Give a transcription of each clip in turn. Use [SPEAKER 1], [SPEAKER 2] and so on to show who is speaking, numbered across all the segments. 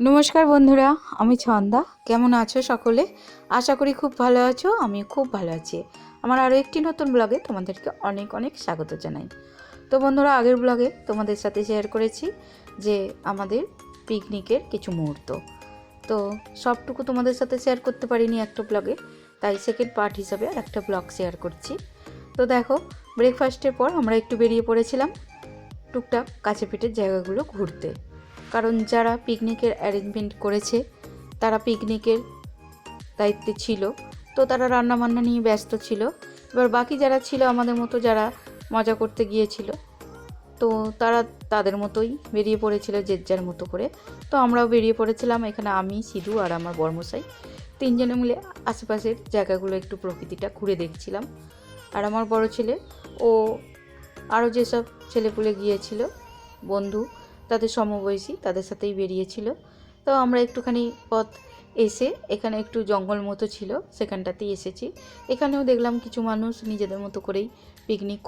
[SPEAKER 1] নমস্কার বন্ধুরা, আমি ছন্দা। কেমন আছো সকলে? আশা করি খুব ভালো আছো। আমি খুব ভালো আছি। আমার আরও একটি নতুন ব্লগে তোমাদেরকে অনেক অনেক স্বাগত জানাই। তো বন্ধুরা, আগের ব্লগে তোমাদের সাথে শেয়ার করেছি যে আমাদের পিকনিকের কিছু মুহূর্ত। তো সবটুকু তোমাদের সাথে শেয়ার করতে পারিনি একটা ব্লগে, তাই সেকেন্ড পার্ট হিসাবে আর একটা ব্লগ শেয়ার করছি। তো দেখো, ব্রেকফাস্টের পর আমরা একটু বেরিয়ে পড়েছিলাম টুকটাক কাছে পিঠের জায়গাগুলো ঘুরতে। কারণ যারা পিকনিকের অ্যারেঞ্জমেন্ট করেছে তারা পিকনিকের দায়িত্বে ছিল, তো তারা রান্নাবান্না নিয়ে ব্যস্ত ছিল। এবার বাকি যারা ছিল আমাদের মতো, যারা মজা করতে গিয়েছিল, তো তারা তাদের মতোই বেরিয়ে পড়েছিল যে যার মতো করে। তো আমরাও বেরিয়ে পড়েছিলাম। এখানে আমি, সিধু আর আমার বর্মশাই তিনজনে মিলে আশেপাশের জায়গাগুলো একটু প্রকৃতিটা ঘুরে দেখছিলাম। আর আমার বড় ছেলে ও আরও যেসব ছেলেপুলে গিয়েছিল বন্ধু, তাদের সমবয়সী, তাদের সাথেই বেরিয়েছিল। তো আমরা একটুখানি পথ এসে এখানে একটু জঙ্গল মতো ছিল, সেখানটাতেই এসেছি। এখানেও দেখলাম কিছু মানুষ নিজেদের মতো করেই পিকনিক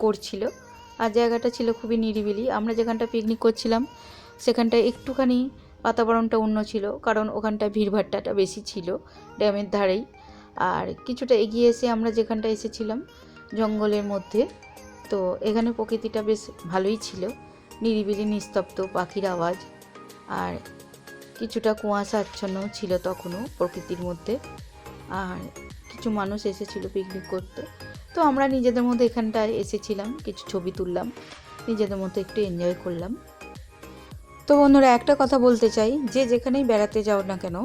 [SPEAKER 1] করছিল। আর জায়গাটা ছিল খুবই নিরিবিলি। আমরা যেখানটা পিকনিক করছিলাম সেখানটায় একটুখানি বাতাবরণটা অন্য ছিল, কারণ ওখানটায় ভিড়ভাট্টাটা বেশি ছিল ড্যামের ধারেই। আর কিছুটা এগিয়ে এসে আমরা যেখানটা এসেছিলাম জঙ্গলের মধ্যে, তো এখানে প্রকৃতিটা বেশ ভালোই ছিল, নিরিবিলি, নিস্তব্ধ, পাখির আওয়াজ, আর কিছুটা কুয়াশাচ্ছন্ন ছিল তখনও প্রকৃতির মধ্যে। আর কিছু মানুষ এসেছিল পিকনিক করতে। তো আমরা নিজেদের মধ্যে এখানটায় এসেছিলাম, কিছু ছবি তুললাম, নিজেদের মতো একটু এনজয় করলাম। তো বন্ধুরা, একটা কথা বলতে চাই, যে যেখানেই বেড়াতে যাও না কেন,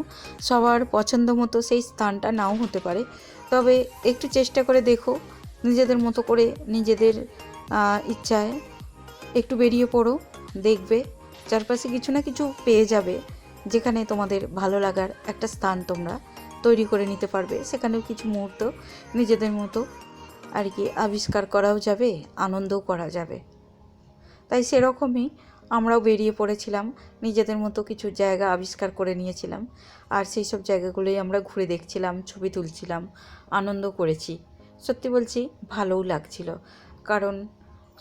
[SPEAKER 1] সবার পছন্দ মতো সেই স্থানটা নাও হতে পারে। তবে একটু চেষ্টা করে দেখো, নিজেদের মতো করে, নিজেদের ইচ্ছায় একটু বেরিয়ে পড়ো। দেখবে চারপাশে কিছু না কিছু পেয়ে যাবে, যেখানে তোমাদের ভালো লাগার একটা স্থান তোমরা তৈরি করে নিতে পারবে। সেখানেও কিছু মুহূর্ত নিজেদের মতো আর কি আবিষ্কার করাও যাবে, আনন্দও করা যাবে। তাই সেরকমই আমরাও বেরিয়ে পড়েছিলাম, নিজেদের মতো কিছু জায়গা আবিষ্কার করে নিয়েছিলাম। আর সেই সব জায়গাগুলোই আমরা ঘুরে দেখছিলাম, ছবি তুলছিলাম, আনন্দ করেছি। সত্যি বলছি, ভালোও লাগছিল। কারণ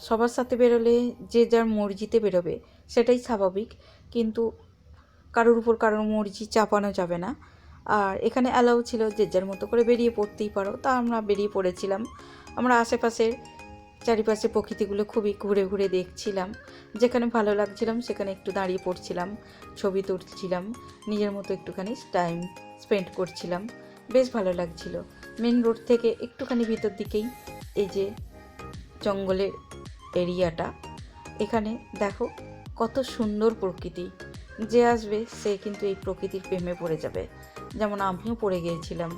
[SPEAKER 1] সবার সাথে বেরোলে যে যার মর্জিতে বেরোবে, সেটাই স্বাভাবিক। কিন্তু কারোর উপর কারোর মর্জি চাপানো যাবে না। আর এখানে অ্যালাউ ছিল যে যার মতো করে বেরিয়ে পড়তেই পারো। তা আমরা বেরিয়ে পড়েছিলাম। আমরা আশেপাশের চারিপাশে প্রকৃতিগুলো খুবই ঘুরে ঘুরে দেখছিলাম। যেখানে ভালো লাগছিলাম সেখানে একটু দাঁড়িয়ে পড়ছিলাম, ছবি তুলছিলাম, নিজের মতো একটুখানি টাইম স্পেন্ড করছিলাম। বেশ ভালো লাগছিল। মেন রোড থেকে একটুখানি ভিতর দিকেই এই যে জঙ্গলের এরিয়াটা, এখানে দেখো কত সুন্দর প্রকৃতি। যে আসবে সে কিন্তু এই প্রকৃতির প্রেমে পড়ে যাবে, যেমন আমিও পড়ে গিয়েছিলাম।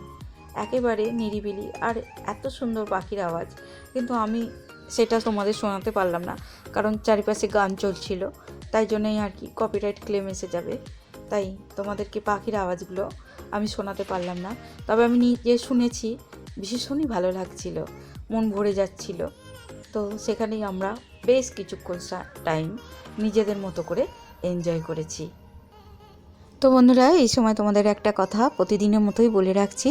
[SPEAKER 1] একেবারে নিরিবিলি, আর এত সুন্দর পাখির আওয়াজ। কিন্তু আমি সেটা তোমাদের শোনাতে পারলাম না, কারণ চারিপাশে গান চলছিল, তাই জন্যই আর কি কপিরাইট ক্লেম এসে যাবে। তাই তোমাদেরকে পাখির আওয়াজগুলো আমি শোনাতে পারলাম না। তবে আমি নিজে শুনেছি, ভীষণই ভালো লাগছিল, মন ভরে যাচ্ছিল। তো সেখানেই আমরা বেশ কিছুক্ষণ টাইম নিজেদের মতো করে এনজয় করেছি। তো বন্ধুরা, এই সময় তোমাদের একটা কথা প্রতিদিনের মতোই বলে রাখছি,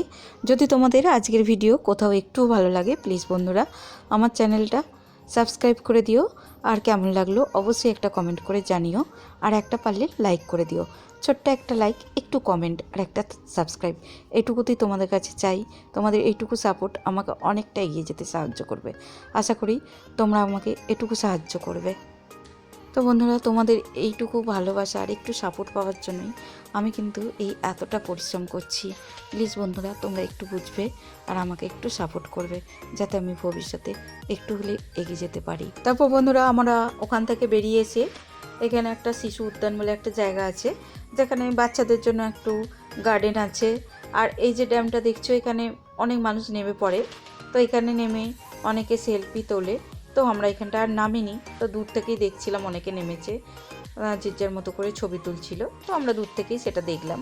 [SPEAKER 1] যদি তোমাদের আজকের ভিডিও কোথাও একটু ভালো লাগে, প্লিজ বন্ধুরা আমার চ্যানেলটা সাবস্ক্রাইব করে দিও। আর কেমন লাগলো অবশ্যই একটা কমেন্ট করে জানিও। আর একটা পারলে লাইক করে দিও। ছোট্ট একটা লাইক, একটু কমেন্ট আর একটা সাবস্ক্রাইব, এটুকুতেই তোমাদের কাছে চাই। তোমাদের এইটুকু সাপোর্ট আমাকে অনেকটা এগিয়ে যেতে সাহায্য করবে। আশা করি তোমরা আমাকে এটুকু সাহায্য করবে। তো বন্ধুরা, তোমাদের এইটুকু ভালোবাসা আর একটু সাপোর্ট পাওয়ার জন্যই আমি কিন্তু এই এতটা পরিশ্রম করছি। প্লিজ বন্ধুরা, তোমরা একটু বুঝবে আর আমাকে একটু সাপোর্ট করবে, যাতে আমি ভবিষ্যতে একটু হলে এগিয়ে যেতে পারি। তারপর বন্ধুরা, আমরা ওখান থেকে বেরিয়ে এসে এখানে একটা শিশু উদ্যান বলে একটা জায়গা আছে, যেখানে বাচ্চাদের জন্য একটু গার্ডেন আছে। আর এই যে ড্যামটা দেখছো, এখানে অনেক মানুষ নেমে পড়ে। তো এখানে নেমে অনেকে সেলফি তোলে। তো আমরা এখানটা আর নামিনি, তো দূর থেকেই দেখছিলাম অনেকে নেমেছে, যে যার মতো করে ছবি তুলছিল। তো আমরা দূর থেকেই সেটা দেখলাম।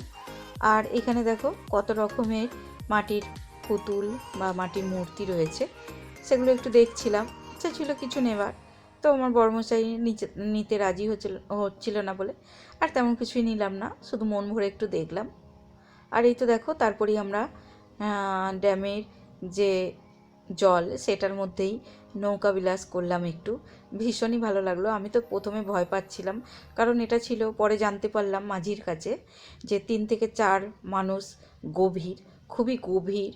[SPEAKER 1] আর এখানে দেখো কত রকমের মাটির পুতুল বা মাটির মূর্তি রয়েছে, সেগুলো একটু দেখছিলাম। ইচ্ছা ছিল কিছু নেবার, তো আমার বড়মশাই নিতে রাজি হচ্ছিল না বলে আর তেমন কিছুই নিলাম না, শুধু মন ভরে একটু দেখলাম। আর এই তো দেখো, তারপরেই আমরা ড্যামের যে জল, সেটার মধ্যেই নৌকা বিলাস করলাম একটু, ভীষণই ভালো লাগলো। আমি তো প্রথমে ভয় পাচ্ছিলাম, কারণ এটা ছিল, পরে জানতে পারলাম মাঝির কাছে যে 3 থেকে 4 মানুষ, গভীর, খুবই গভীর।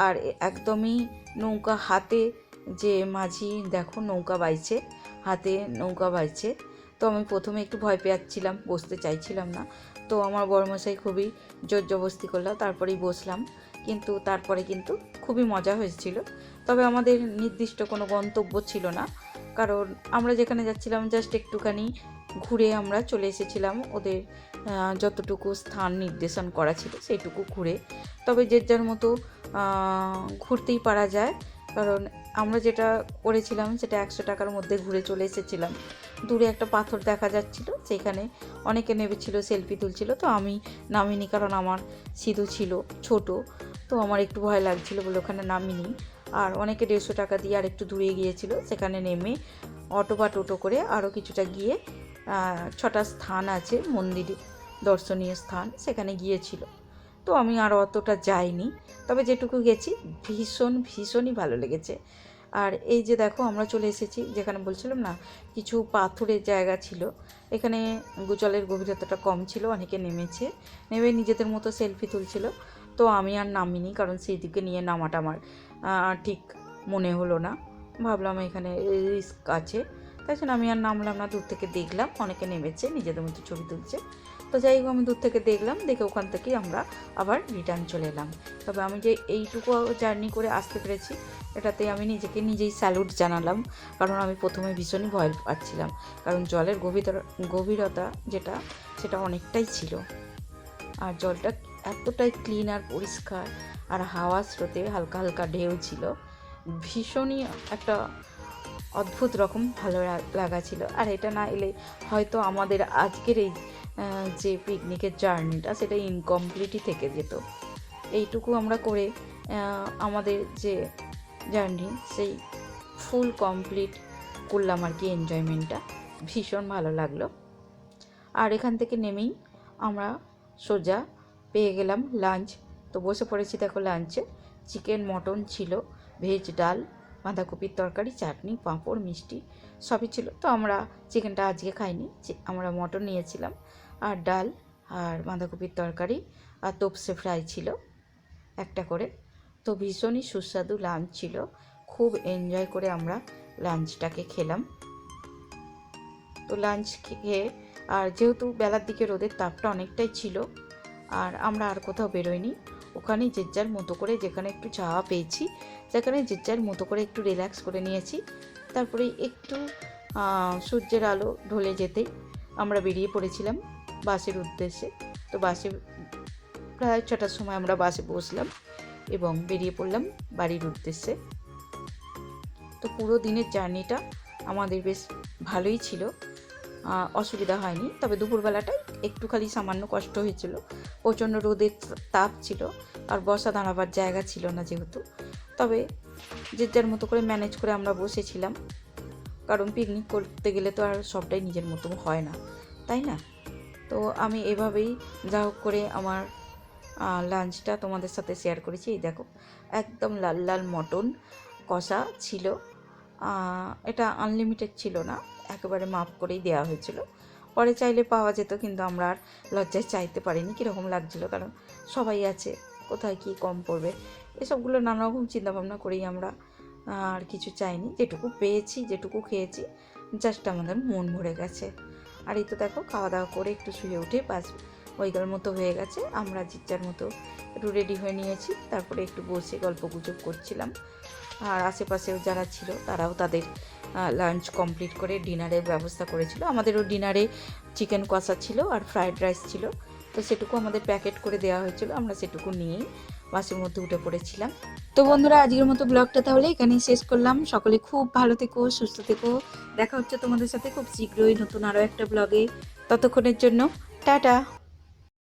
[SPEAKER 1] আর একদমই নৌকা হাতে, যে মাঝি দেখো নৌকা বাইছে, হাতে নৌকা বাইছে। তো আমি প্রথমে একটু ভয় পেয়েছিলাম, বসতে চাইছিলাম না। তো আমার বড়মশাই খুবই জোর জবরদস্তি করলো, তারপরেই বসলাম। কিন্তু তারপরে কিন্তু খুবই মজা হয়েছিল। তবে আমাদের নির্দিষ্ট কোনো গন্তব্য ছিল না, কারণ আমরা যেখানে যাচ্ছিলাম জাস্ট একটুখানি ঘুরে আমরা চলে এসেছিলাম। ওদের যতটুকু স্থান নির্দেশন করা ছিল সেইটুকু ঘুরে, তবে যে যার মতো ঘুরতেই পারা যায়। কারণ আমরা যেটা করেছিলাম সেটা 100 টাকার মধ্যে ঘুরে চলে এসেছিলাম। দূরে একটা পাথর দেখা যাচ্ছিল, সেখানে অনেকে নেমেছিল, সেলফি তুলছিল। তো আমি নামিনি, কারণ আমার সিধু ছিল ছোট, তো আমার একটু ভয় লাগছিল বলে ওখানে নামিনি। আর অনেকে 150 টাকা দিয়ে আর একটু দূরে গিয়েছিল, সেখানে নেমে অটো বা টোটো করে আরও কিছুটা গিয়ে 6টা স্থান আছে মন্দির, দর্শনীয় স্থান, সেখানে গিয়েছিল। তো আমি আর অতটা যাইনি, তবে যেটুকু গেছি ভীষণই ভালো লেগেছে। আর এই যে দেখো আমরা চলে এসেছি, যেখানে বলছিলাম না কিছু পাথরের জায়গা ছিল, এখানে জলের গভীরতাটা কম ছিল, অনেকে নেমে নিজেদের মতো সেলফি তুলছিল। তো আমি আর নামিনি, কারণ সেই দিকে নিয়ে নামাটা আমার ঠিক মনে হলো না, ভাবলাম এখানে রিস্ক আছে, তাই জন্য আমি আর নামলাম না। দূর থেকে দেখলাম অনেকে নেমেছে, নিজেদের মতো ছবি তুলছে। তো যাই হোক, আমি দূর থেকে দেখলাম, দেখে ওখান থেকেই আমরা আবার রিটার্ন চলে এলাম। তবে আমি যে এইটুকু জার্নি করে আসতে পেরেছি, এটাতে আমি নিজেকে নিজেই স্যালুট জানালাম। কারণ আমি প্রথমে ভীষণই ভয় পাচ্ছিলাম, কারণ জলের গভীরতা যেটা, সেটা অনেকটাই ছিল। আর জলটা এতটাই ক্লিন আর পরিষ্কার, আর হাওয়া স্রোতে হালকা হালকা ঢেউ ছিল, ভীষণই একটা অদ্ভুত রকম ভালো লাগা ছিল। আর এটা না এলে হয়তো আমাদের আজকের এই যে পিকনিকের জার্নিটা, সেটা ইনকমপ্লিটই থেকে যেত। এইটুকু আমরা করে আমাদের যে জার্নি সেই ফুল কমপ্লিট করলাম আর কি। এনজয়মেন্টটা ভীষণ ভালো লাগলো। আর এখান থেকে নেমেই আমরা সোজা পেয়ে গেলাম লাঞ্চ। তো বসে পড়েছি দেখো লাঞ্চে। চিকেন, মটন ছিল, ভেজ ডাল, বাঁধাকপির তরকারি, চাটনি, পাঁপড়, মিষ্টি সবই ছিল। তো আমরা চিকেনটা আজকে খাইনি, আমরা মটন নিয়েছিলাম, আর ডাল আর বাঁধাকপির তরকারি আর তোপসে ফ্রাই ছিল একটা করে। তো ভীষণই সুস্বাদু লাঞ্চ ছিল, খুব এনজয় করে আমরা লাঞ্চটাকে খেলাম। তো লাঞ্চ খেয়ে, আর যেহেতু বেলার দিকে রোদের তাপটা অনেকটাই ছিল, আর আমরা আর কোথাও বেরোইনি, ওখানেই যে যার মতো করে, যেখানে একটু চাওয়া পেয়েছি সেখানে যে যার মতো করে একটু রিল্যাক্স করে নিয়েছি। তারপরে একটু সূর্যের আলো ঢলে যেতেই আমরা বেরিয়ে পড়েছিলাম বাসের উদ্দেশ্যে। তো বাসে প্রায় 6টার সময় আমরা বাসে বসলাম এবং বেরিয়ে পড়লাম বাড়ির উদ্দেশ্যে। তো পুরো দিনের জার্নিটা আমাদের বেশ ভালোই ছিল, অসুবিধা হয়নি। তবে দুপুরবেলাটায় একটু খালি সামান্য কষ্ট হয়েছিল, প্রচণ্ড রোদের তাপ ছিল, আর বসা দাঁড়াবার জায়গা ছিল না যেহেতু। তবে যে যার মতো করে ম্যানেজ করে আমরা বসেছিলাম, কারণ পিকনিক করতে গেলে তো আর সবটাই নিজের মতো হয় না, তাই না? তো আমি এভাবেই যা হোক করে আমার লাঞ্চটা তোমাদের সাথে শেয়ার করেছি। এই দেখো, একদম লাল লাল মটন কষা ছিল। এটা আনলিমিটেড ছিল না, একেবারে মাপ করেই দেওয়া হয়েছিল। পরে চাইলে পাওয়া যেত, কিন্তু আমরা আর লজ্জায় চাইতে পারিনি, কীরকম লাগছিলো, কারণ সবাই আছে, কোথায় কী কম পড়বে, এসবগুলো নানা রকম চিন্তাভাবনা করেই আমরা আর কিছু চাইনি। যেটুকু পেয়েছি, যেটুকু খেয়েছি, জাস্ট আমাদের মন ভরে গেছে। আর এই তো দেখো, খাওয়া দাওয়া করে একটু শুয়ে উঠে 5 বৈকাল মতো হয়ে গেছে, আমরা জিজ্জার মতো একটু রেডি হয়ে নিয়েছি। তারপরে একটু বসে গল্প গুজব করছিলাম, আর আশেপাশেও যারা ছিল তারাও তাদের লাঞ্চ কমপ্লিট করে ডিনারের ব্যবস্থা করেছিল। আমাদেরও ডিনারে চিকেন কষা ছিল আর ফ্রায়েড রাইস ছিল, তো সেটুকু আমাদের প্যাকেট করে দেওয়া হয়েছিল, আমরা সেটুকু নিয়েই বাসের মধ্যে উঠে পড়েছিলাম। তো বন্ধুরা, আজকের মতো ব্লগটা তাহলে এখানেই শেষ করলাম। সকলে খুব ভালো থেকো, সুস্থ থেকো। দেখা হচ্ছে তোমাদের সাথে খুব শীঘ্রই নতুন আরও একটা ব্লগে। ততক্ষণের জন্য টাটা।